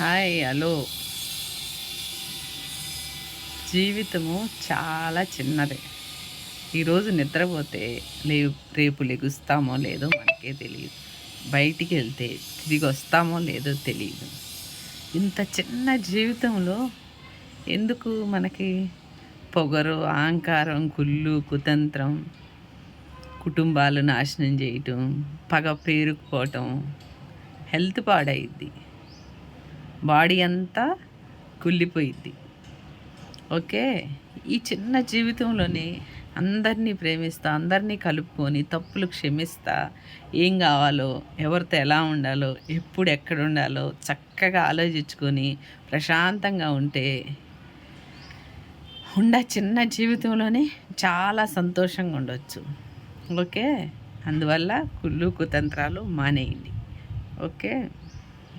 Hi hello. జీవితము చాలా చిన్నది. ఈరోజు నిద్రపోతే లే రేపు లెగుస్తామో లేదో మనకే తెలియదు. బయటికి వెళ్తే తిరిగి వస్తామో లేదో తెలియదు. ఇంత చిన్న జీవితంలో ఎందుకు మనకి పొగరు, అహంకారం, కుళ్ళు, కుతంత్రం, కుటుంబాలు నాశనం చేయటం, పగ పేరుకుపోవటం, హెల్త్ పాడైద్ది, బాడీ అంతా కుళ్ళిపోయిద్ది. ఓకే. ఈ చిన్న జీవితంలోనే అందరినీ ప్రేమిస్తా, అందరినీ కలుపుకొని, తప్పులు క్షమిస్తా, ఏం కావాలో, ఎవరితో ఎలా ఉండాలో, ఎప్పుడు ఎక్కడ ఉండాలో చక్కగా ఆలోచించుకొని ప్రశాంతంగా ఉంటే చిన్న జీవితంలోనే చాలా సంతోషంగా ఉండొచ్చు. ఓకే. అందువల్ల కుళ్ళు కుతంత్రాలు మానేయండి. ఓకే.